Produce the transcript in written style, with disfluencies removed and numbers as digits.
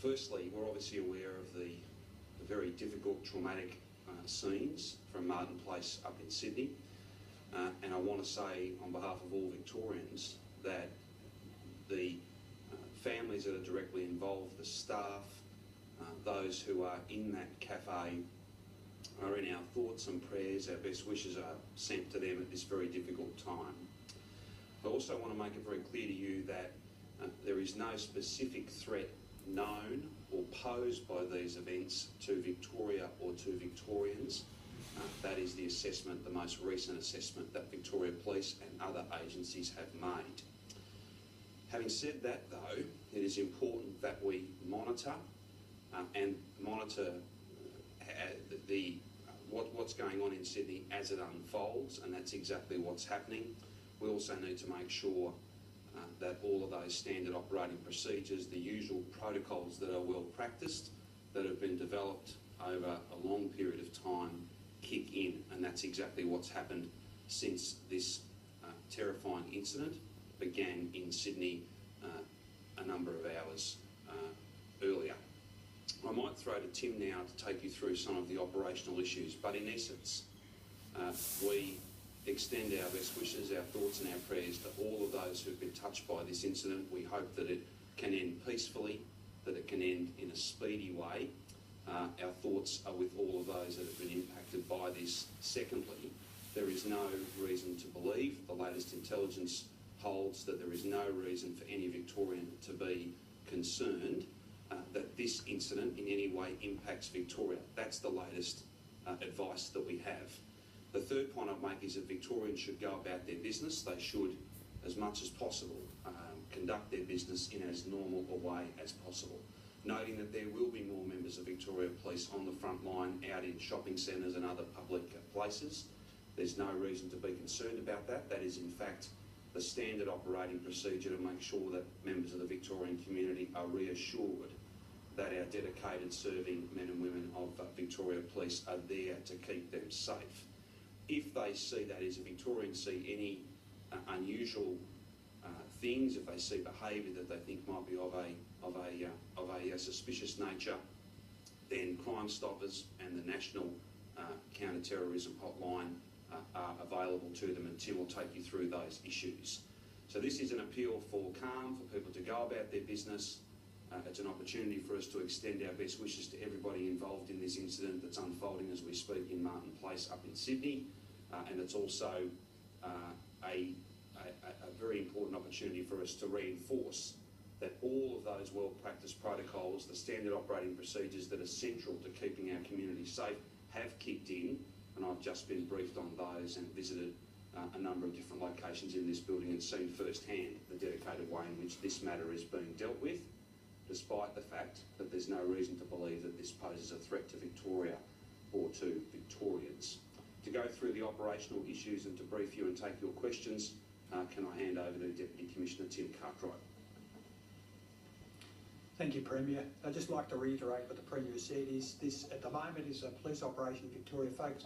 Firstly, we're obviously aware of the very difficult, traumatic scenes from Martin Place up in Sydney. And I want to say on behalf of all Victorians that the families that are directly involved, the staff, those who are in that cafe are in our thoughts and prayers. Our best wishes are sent to them at this very difficult time. I also want to make it very clear to you that there is no specific threat known or posed by these events to Victoria or to Victorians. That is the assessment, the most recent assessment that Victoria Police and other agencies have made. Having said that though, it is important that we monitor what's going on in Sydney as it unfolds, and that's exactly what's happening. We also need to make sure that all of those standard operating procedures, the usual protocols that are well practiced, that have been developed over a long period of time, kick in, and that's exactly what's happened since this terrifying incident began in Sydney a number of hours earlier. I might throw to Tim now to take you through some of the operational issues, but in essence, we extend our best wishes, our thoughts and our prayers to all of those who've been touched by this incident. We hope that it can end peacefully, that it can end in a speedy way. Our thoughts are with all of those that have been impacted by this. Secondly, there is no reason to believe, the latest intelligence holds that there is no reason for any Victorian to be concerned that this incident in any way impacts Victoria. That's the latest advice that we have. The third point I'd make is that Victorians should go about their business. They should, as much as possible, conduct their business in as normal a way as possible. Noting that there will be more members of Victoria Police on the front line out in shopping centres and other public places. There's no reason to be concerned about that. That is in fact the standard operating procedure to make sure that members of the Victorian community are reassured that our dedicated serving men and women of Victoria Police are there to keep them safe. If they see that as a Victorian see any unusual things, if they see behaviour that they think might be of a suspicious nature, then Crime Stoppers and the National Counter-Terrorism Hotline are available to them, and Tim will take you through those issues. So this is an appeal for calm, for people to go about their business. It's an opportunity for us to extend our best wishes to everybody involved in this incident that's unfolding as we speak in Martin Place up in Sydney, and it's also a very important opportunity for us to reinforce that all of those well-practiced protocols, the standard operating procedures that are central to keeping our community safe, have kicked in, and I've just been briefed on those and visited a number of different locations in this building and seen firsthand the dedicated way in which this matter is being dealt with, despite the fact that there's no reason to believe that this poses a threat to Victoria or to Victorians. To go through the operational issues and to brief you and take your questions, can I hand over to Deputy Commissioner Tim Cartwright. Thank you, Premier. I'd just like to reiterate what the Premier said. This at the moment is a police operation in Victoria focused